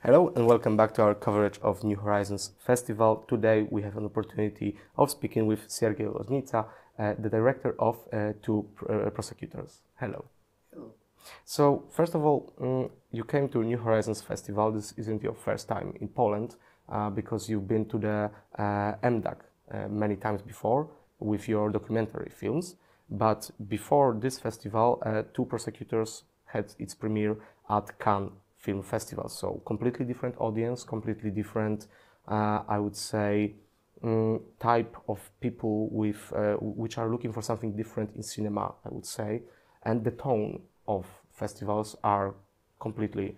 Hello and welcome back to our coverage of New Horizons Festival. Today we have an opportunity of speaking with Siergiejem Łoźnicą, the director of Two Prosecutors. Hello. Hello. So first of all, you came to New Horizons Festival. This isn't your first time in Poland because you've been to the MDAC many times before with your documentary films. But before this festival, Two Prosecutors had its premiere at Cannes Film Festival. So completely different audience, completely different, I would say, type of people with which are looking for something different in cinema, I would say. And the tone of festivals are completely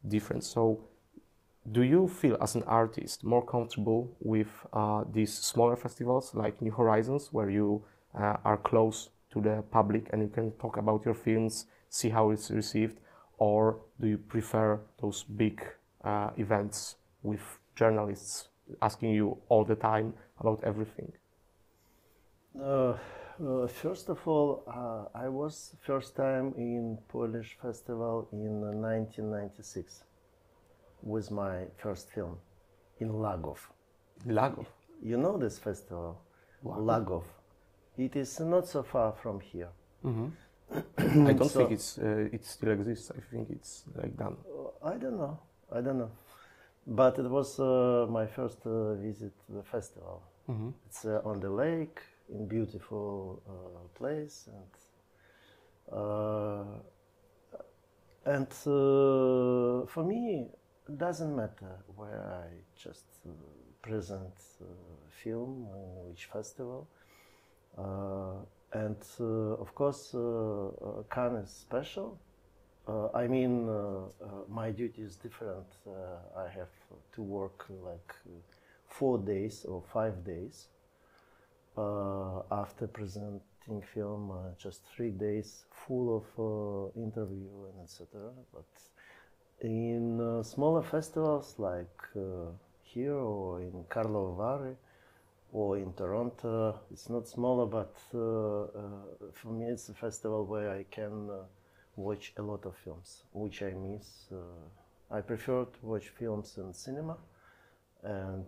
different. So do you feel as an artist more comfortable with these smaller festivals like New Horizons, where you are close to the public and you can talk about your films, see how it's received? Or do you prefer those big events with journalists asking you all the time about everything? First of all, I was first time in Polish festival in 1996 with my first film in Lagów. Lagów? You know this festival? Wow. Lagów. It is not so far from here. Mm-hmm. I don't think it still exists. I think it's like done. I don't know. But it was my first visit to the festival. Mm-hmm. It's on the lake, in beautiful place, and for me, it doesn't matter where I just present film in which festival. And of course, Cannes is special. I mean, my duty is different. I have to work like 4 days or 5 days after presenting film. Just 3 days full of interview and etc. But in smaller festivals like here or in Karlovy Vary, or in Toronto, it's not smaller, but for me it's a festival where I can watch a lot of films, which I miss. I prefer to watch films in cinema, and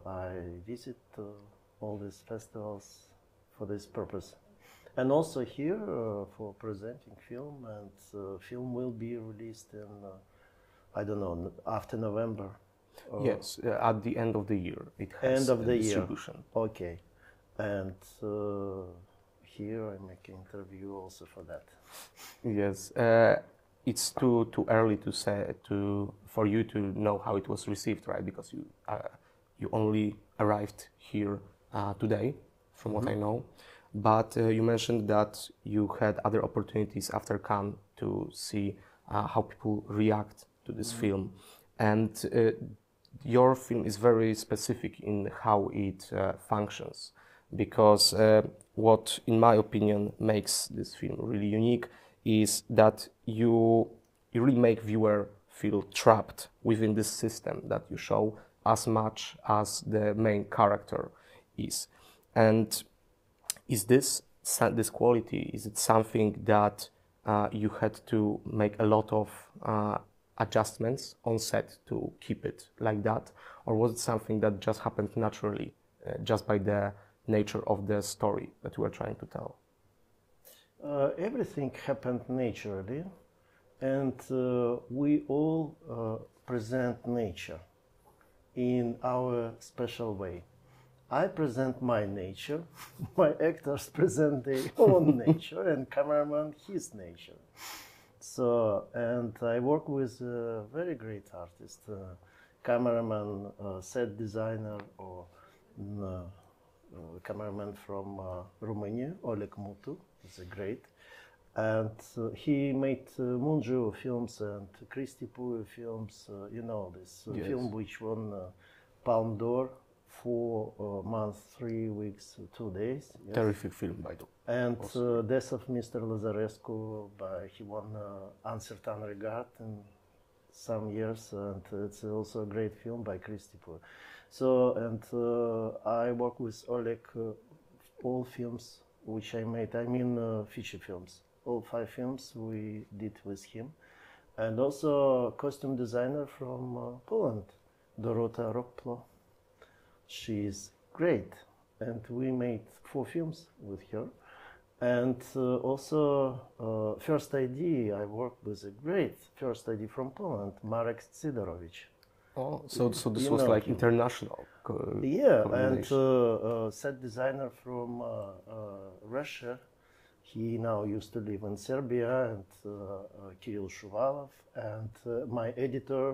I visit all these festivals for this purpose. And also here for presenting film, and film will be released in, I don't know, after November. Yes, at the end of the year it has end of the distribution. Year. Okay, and here I make an interview also for that. Yes, it's too early to say for you to know how it was received, right? Because you only arrived here today, from what I know. But you mentioned that you had other opportunities after Cannes to see how people react to this film, and your film is very specific in how it functions, because what, in my opinion, makes this film really unique is that you really make viewer feel trapped within this system that you show as much as the main character is. And is this quality, is it something that you had to make a lot of adjustments on set to keep it like that, or was it something that just happened naturally, just by the nature of the story that you were trying to tell? Everything happened naturally, and we all present nature in our special way. I present my nature, my actors present their own nature, and cameraman his nature. So, and I work with a very great artist, cameraman, set designer, or cameraman from Romania, Oleg Mutu, is a great. And he made Mungiu films and Cristi Puiu films, you know, this yes. film which won Palme d'Or, 4 months, 3 weeks, 2 days. Yes. Terrific film, by the way. And Death of Mr. Lazarescu, he won Uncertain Regard in some years, and it's also a great film by Cristi Puiu. So, and I work with Oleg, all films which I made, I mean feature films. All 5 films we did with him. and also costume designer from Poland, Dorota Roplo. She's great, and we made 4 films with her. And also first ID, I worked with a great first ID from Poland, Marek Sidorowicz. Oh, so this was like international. Yeah, and set designer from Russia. He now used to live in Serbia, and Kirill Shuvalov, and my editor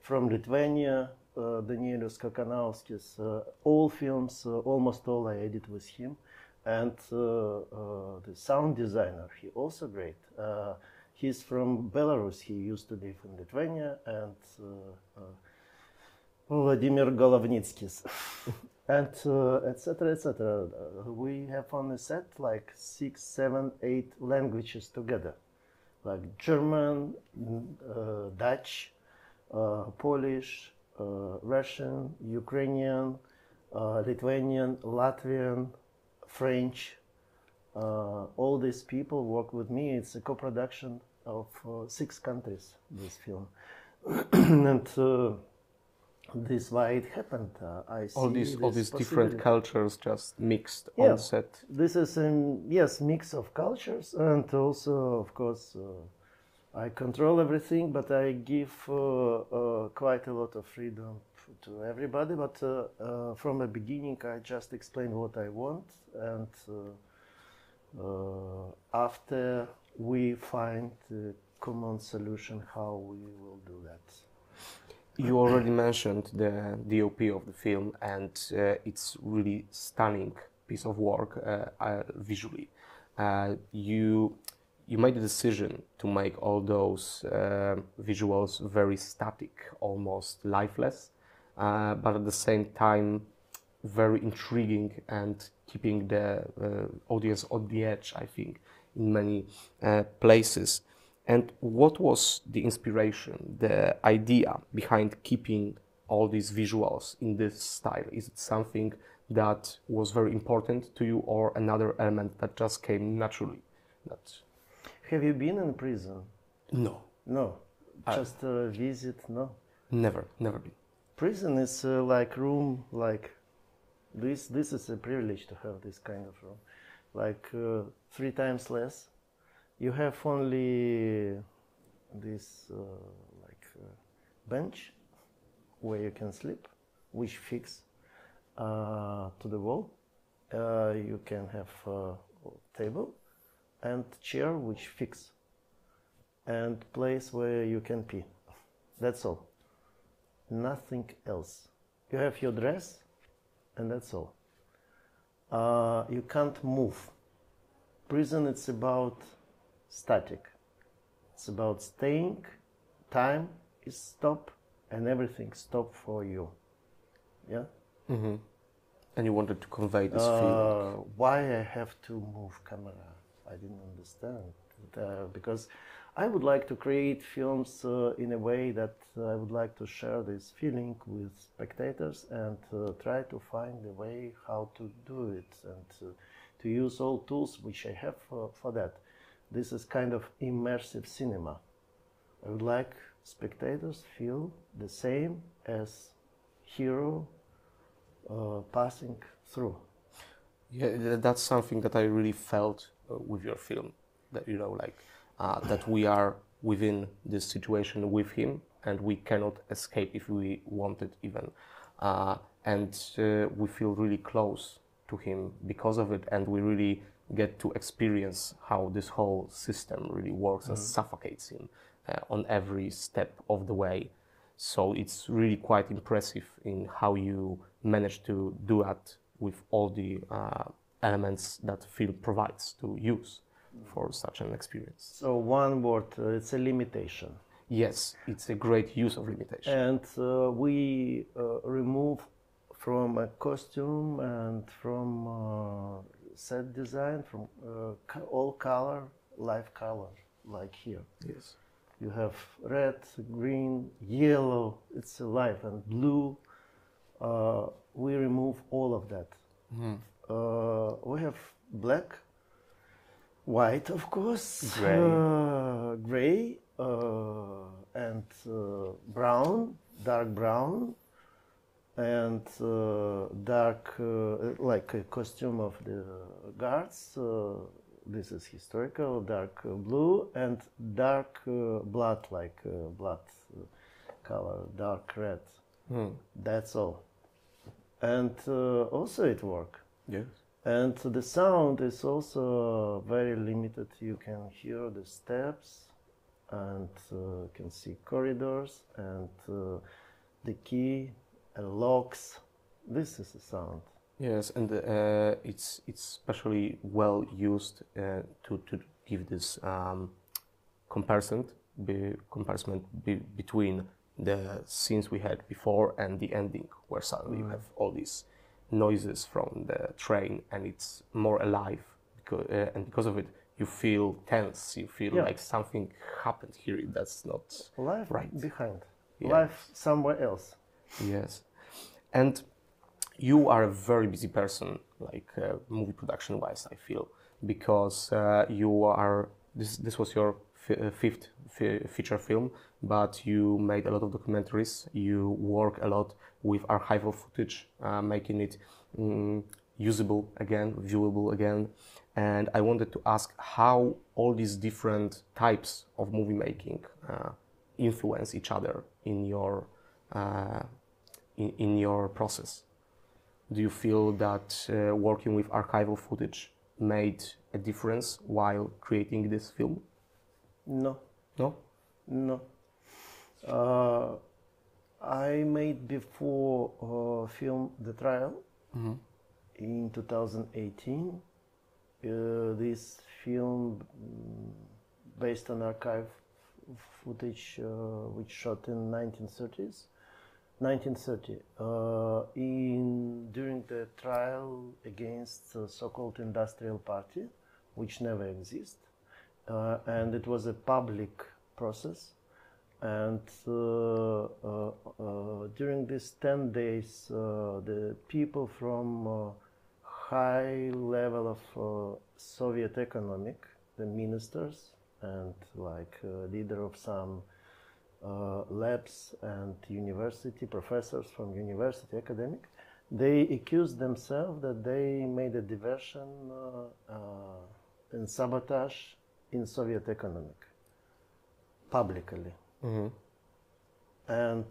from Lithuania, Danielius Kakanauskis. All films, almost all I edit with him. And the sound designer, he also great. He's from Belarus. He used to live in Lithuania, and Vladimir Golovnitskis, and etc. etc. We have on the set like 6, 7, 8 languages together, like German, Dutch, Polish, Russian, Ukrainian, Lithuanian, Latvian, French. All these people work with me. It's a co-production of 6 countries, this film. And this is why it happened. I see all these different cultures just mixed on set. This is a mix of cultures, and also, of course, I control everything, but I give quite a lot of freedom to everybody. But from the beginning, I just explain what I want, and after we find a common solution how we will do that. You already mentioned the DOP of the film, and it's really stunning piece of work visually. You made the decision to make all those visuals very static, almost lifeless, but at the same time very intriguing and keeping the audience on the edge, I think, in many places. And what was the inspiration, the idea behind keeping all these visuals in this style? Is it something that was very important to you, or another element that just came naturally? Have you been in prison? No. No. Just a visit? No. Never been. Prison is like room like this. This is a privilege to have this kind of room, like 3 times less. You have only this bench where you can sleep, which fix to the wall. You can have a table and chair which fix, and place where you can pee. That's all. Nothing else. You have your dress, and that's all. You can't move. Prison, it's about static. It's about staying, time is stop, and everything stop for you. Yeah? Mm-hmm. And you wanted to convey this feeling. Why I have to move camera? I didn't understand. Because I would like to create films in a way that I would like to share this feeling with spectators, and try to find a way how to do it, and to use all tools which I have for that. This is kind of immersive cinema. I would like spectators feel the same as hero passing through. Yeah, that's something that I really felt with your film. That that we are within this situation with him, and we cannot escape if we wanted even, and we feel really close to him because of it, and we really get to experience how this whole system really works and suffocates him on every step of the way. So it's really quite impressive in how you manage to do that with all the elements that film provides to use for such an experience. So one word, it's a limitation. Yes, it's a great use of limitation. And we remove from a costume and from set design, from all color, live color, like here. Yes. You have red, green, yellow, it's alive, and blue. We remove all of that. We have black, white, of course, gray, and brown, dark brown, and dark, like a costume of the guards. This is historical, dark blue, and dark blood, like blood color, dark red. That's all. And also it works. Yes. And the sound is also very limited. You can hear the steps and can see corridors and the key and locks. This is the sound. Yes, and it's especially well used to give this comparison between the scenes we had before and the ending, where suddenly you have all these noises from the train, and it's more alive, and because of it, you feel tense. You feel like something happened here. That's not life right. Behind. Yeah. Life somewhere else. Yes, and you are a very busy person, like movie production wise, I feel, because you are. This was your fifth feature film, but you made a lot of documentaries. You work a lot with archival footage, making it usable again, viewable again. And I wanted to ask how all these different types of movie making influence each other in your process. Do you feel that working with archival footage made a difference while creating this film? No. No? No. I made before film The Trial in 2018. This film based on archive footage which shot in 1930s. 1930, during the trial against the so-called industrial party, which never exists, and it was a public process. And during these 10 days, the people from high level of Soviet economic, the ministers and like leader of some labs and university professors from university academic, they accused themselves that they made a diversion and sabotage in Soviet economic publicly. And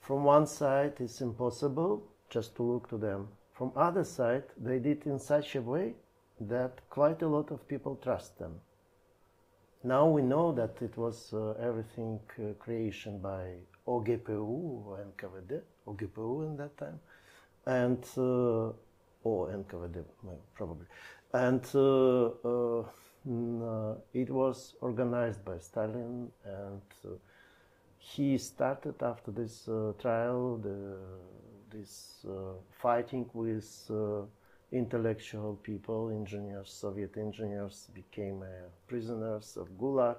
from one side it's impossible just to look to them. From other side they did in such a way that quite a lot of people trust them. Now we know that it was everything creation by OGPU or NKVD, OGPU in that time, and or NKVD probably, and it was organized by Stalin, and he started after this trial this fighting with intellectual people, engineers, Soviet engineers became prisoners of Gulag.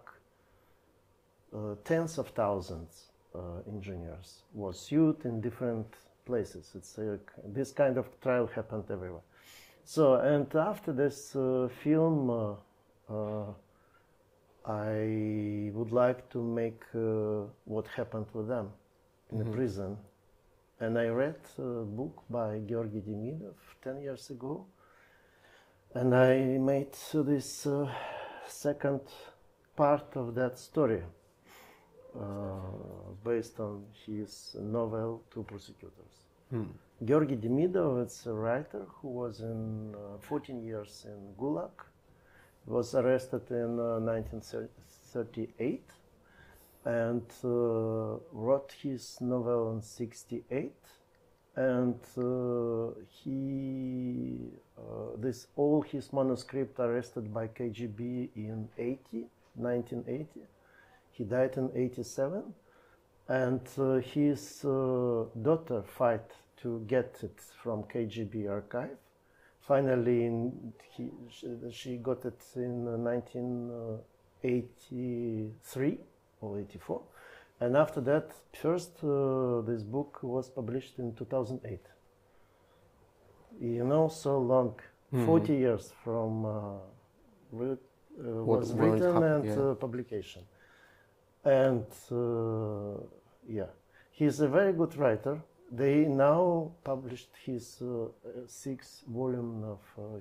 Tens of thousands engineers were sued in different places. It's this kind of trial happened everywhere. So, and after this film, I would like to make what happened with them in the prison. And I read a book by Georgy Demidov 10 years ago, and I made this second part of that story based on his novel Two Prosecutors. Georgy Demidov is a writer who was in 14 years in Gulag, was arrested in 1938, and wrote his novel in 1968, and this all his manuscript arrested by KGB in 1980. He died in 1987, and his daughter fight to get it from KGB archive. Finally, she got it in 1983. Or 84, and after that, first this book was published in 2008. You know, so long, 40 years from was written and publication. And yeah, he's a very good writer. They now published his sixth volume of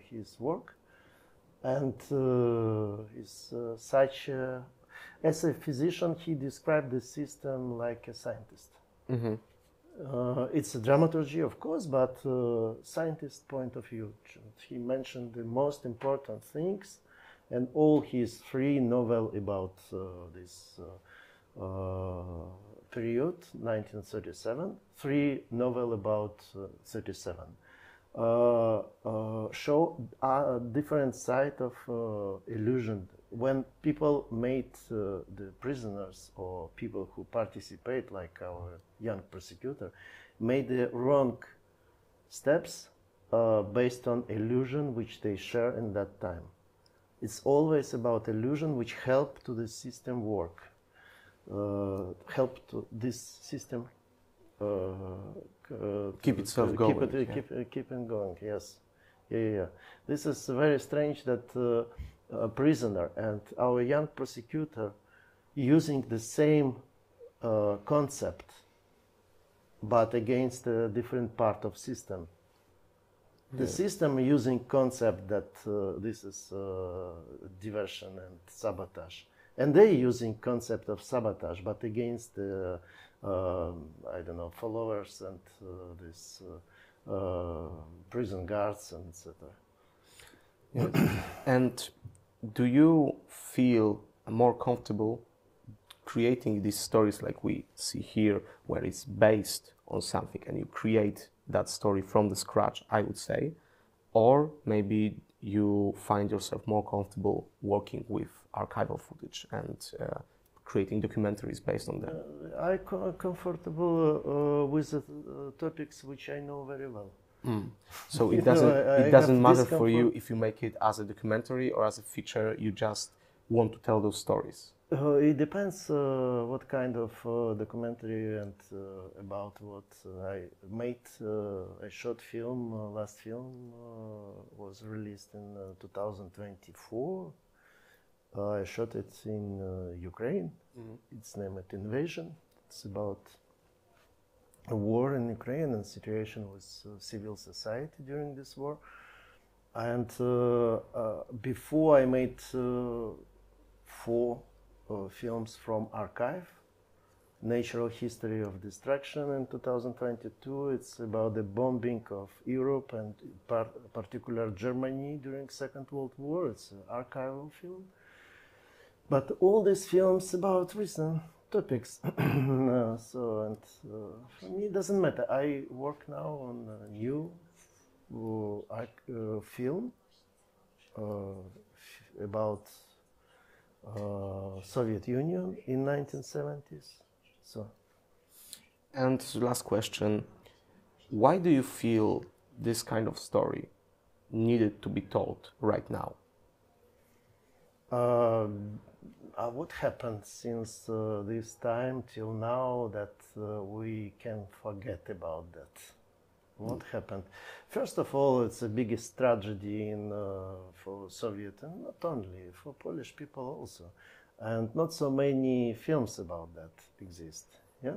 his work, and he's such a, as a physician, he described the system like a scientist. Mm-hmm. It's a dramaturgy, of course, but scientist point of view. He mentioned the most important things, and all his three novels about this period, 1937, three novels about 37, show a different side of illusion. When people made the prisoners or people who participate, like our young prosecutor, made the wrong steps based on illusion which they share in that time. It's always about illusion which help to the system work, help to this system keep itself going. Keep it going. Yes, yeah. This is very strange that a prisoner and our young prosecutor using the same concept, but against a different part of system. The system using concept that this is diversion and sabotage, and they using concept of sabotage, but against the I don't know, followers and this prison guards and etc. Yeah. And do you feel more comfortable creating these stories like we see here, where it's based on something and you create that story from the scratch, I would say, or maybe you find yourself more comfortable working with archival footage and creating documentaries based on that? I'm comfortable with the topics which I know very well. So it doesn't matter for you if you make it as a documentary or as a feature, you just want to tell those stories? It depends what kind of documentary and about what I made. A short film, last film was released in 2024. I shot it in Ukraine. Mm-hmm. It's named Invasion. It's about a war in Ukraine and situation with civil society during this war. And before I made 4 films from archive, Natural History of Destruction in 2022. It's about the bombing of Europe and particular Germany during Second World War. It's an archival film. But all these films about recent topics. For me, it doesn't matter. I work now on a new film about Soviet Union in 1970s. And last question, why do you feel this kind of story needed to be told right now? What happened since this time till now that we can forget about that? What happened? First of all, it's the biggest tragedy for Soviet, and not only for Polish people also, and not so many films about that exist. Yeah.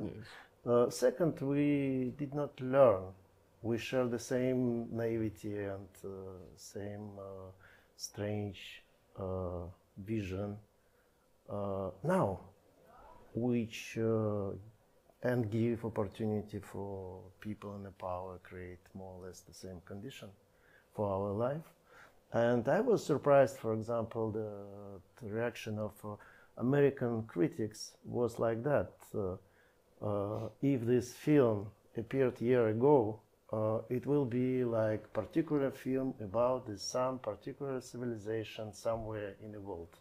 Yes. Second, we did not learn. We share the same naivety and same strange vision now, which and give opportunity for people in the power create more or less the same condition for our life. And I was surprised, for example, the reaction of American critics was like that. If this film appeared a year ago, it will be like particular film about some particular civilization somewhere in the world.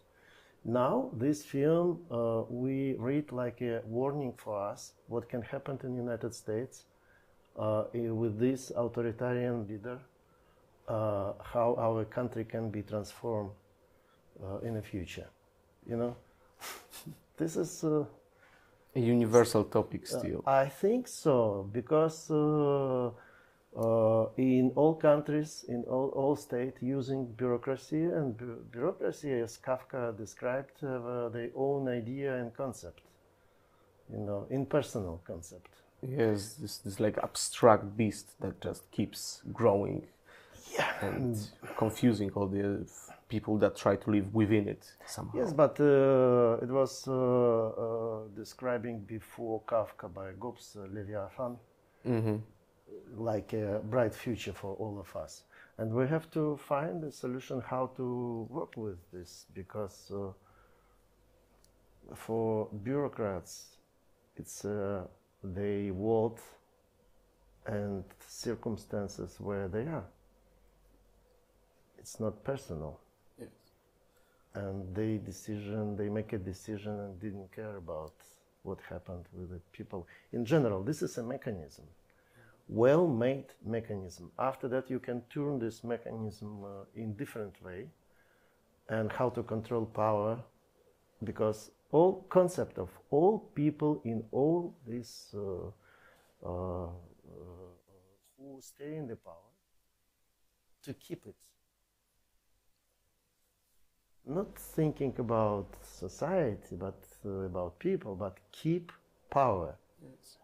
Now, this film, we read like a warning for us what can happen in the United States with this authoritarian leader, how our country can be transformed in the future. You know, this is a universal topic still. I think so, because in all countries, in all states, using bureaucracy, and bureaucracy, as Kafka described, have their own idea and concept, impersonal concept. Yes, this like abstract beast that just keeps growing, and confusing all the people that try to live within it somehow. Yes, but it was describing before Kafka by Gobbs, Leviathan, like a bright future for all of us. And we have to find a solution how to work with this, because for bureaucrats, it's the world and circumstances where they are. It's not personal. Yes. And they make a decision and didn't care about what happened with the people. In general, this is a mechanism, well-made mechanism. After that, you can turn this mechanism in different way, and how to control power, because all concept of all people in all this who stay in the power, to keep it. Not thinking about society, but about people, but keep power. Yes.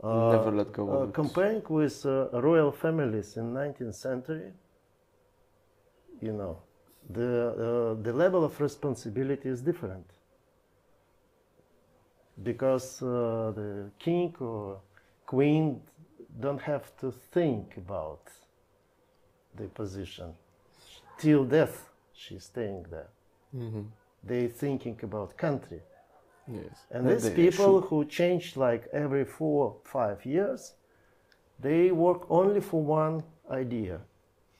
Never let go of it. Comparing with royal families in 19th century, the level of responsibility is different. Because the king or queen don't have to think about the position. Till death, she's staying there. They're thinking about country. Yes. And these people who change like every 4-5 years, they work only for one idea: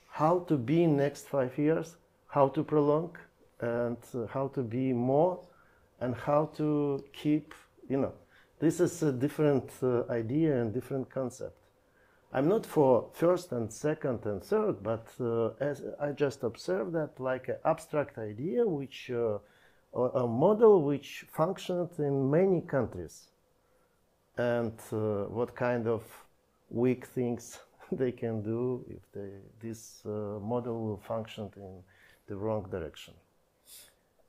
how to be in next 5 years, how to prolong, and how to be more, and how to keep. This is a different idea and different concept. I'm not for first and second and third, but as I just observed that like an abstract idea, which a model which functioned in many countries, and what kind of weak things they can do if this model will function in the wrong direction.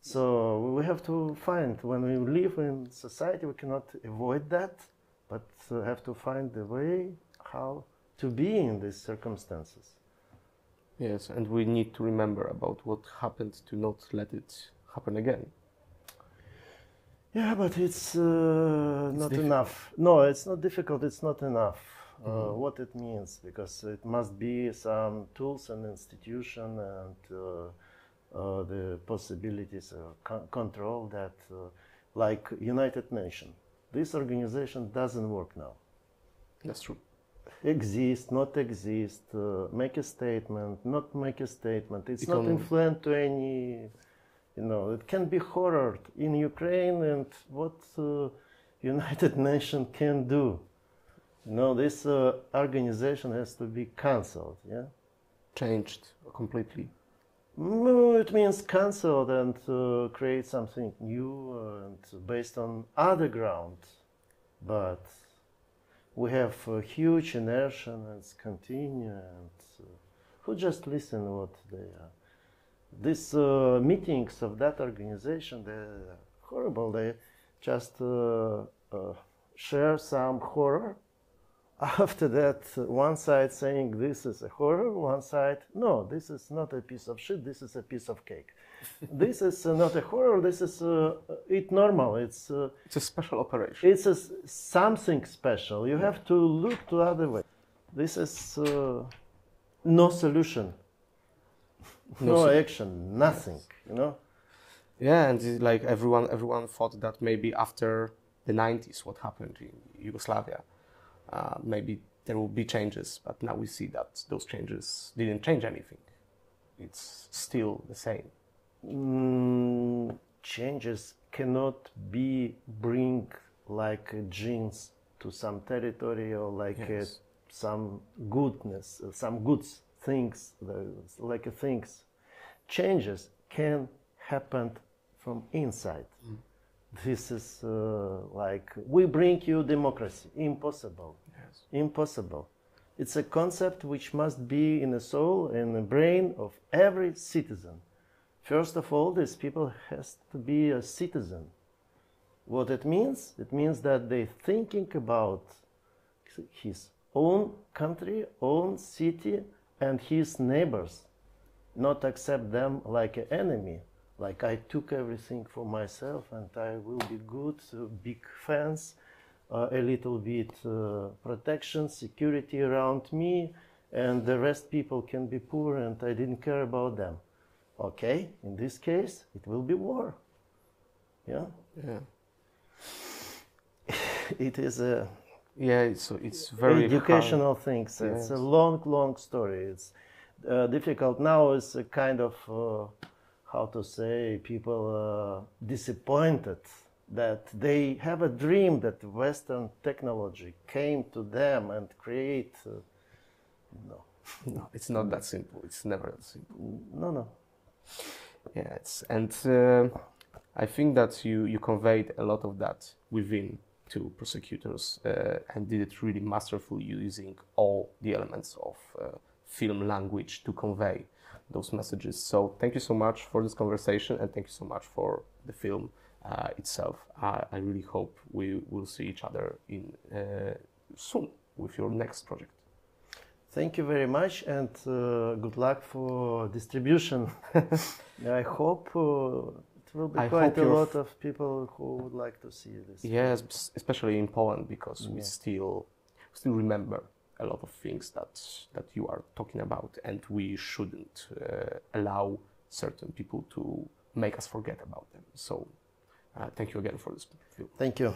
So we have to find, when we live in society, we cannot avoid that, but have to find the way how to be in these circumstances. Yes, and we need to remember about what happened to not let it happen again. Yeah, but it's not enough. No, it's not difficult, it's not enough. What it means, because it must be some tools and institution and the possibilities of control that, like United Nations. This organization doesn't work now. That's true. Exist, not exist, make a statement, not make a statement. It's not influent to any, it can be horror in Ukraine, and what United Nations can do. This organization has to be cancelled, yeah? Changed completely. It means cancelled and create something new and based on other ground. But we have huge inertia and it's continue, and who just listen what they are. These meetings of that organization, they're horrible. They just share some horror. After that, one side saying this is a horror, one side, no, this is not a piece of shit, this is a piece of cake. This is not a horror, this is it's normal. It's a special operation. It's something special. You have to look to other way. This is no solution, no action, nothing, Yeah, and like everyone thought that maybe after the 90s, what happened in Yugoslavia, maybe there will be changes, but now we see that those changes didn't change anything. It's still the same. Changes cannot bring like genes to some territory, or like some goodness, some good things, like things. Changes can happen from inside. This is like, we bring you democracy. Impossible. Yes. Impossible. It's a concept which must be in the soul and the brain of every citizen. First of all, these people has to be a citizen. What it means? It means that they're thinking about his own country, own city, and his neighbors. Not accept them like an enemy, like I took everything for myself and I will be good, big fence, a little bit protection, security around me, and the rest people can be poor and I didn't care about them. Okay, in this case, it will be war. Yeah? Yeah. It is a it's very educational hard. thing. So Yes. it's a long story. It's difficult now. It's a kind of how to say, people disappointed that they have a dream that Western technology came to them and create. No, It's not that simple. It's never that simple. no. Yeah, I think that you conveyed a lot of that within two prosecutors and did it really masterfully, using all the elements of film language to convey those messages. So thank you so much for this conversation, and thank you so much for the film itself. I really hope we will see each other in soon with your next project. Thank you very much, and good luck for distribution. I hope it will be quite a lot of people who would like to see this. Yes, especially in Poland, because we still remember a lot of things that you are talking about, and we shouldn't allow certain people to make us forget about them. So thank you again for this film. Thank you.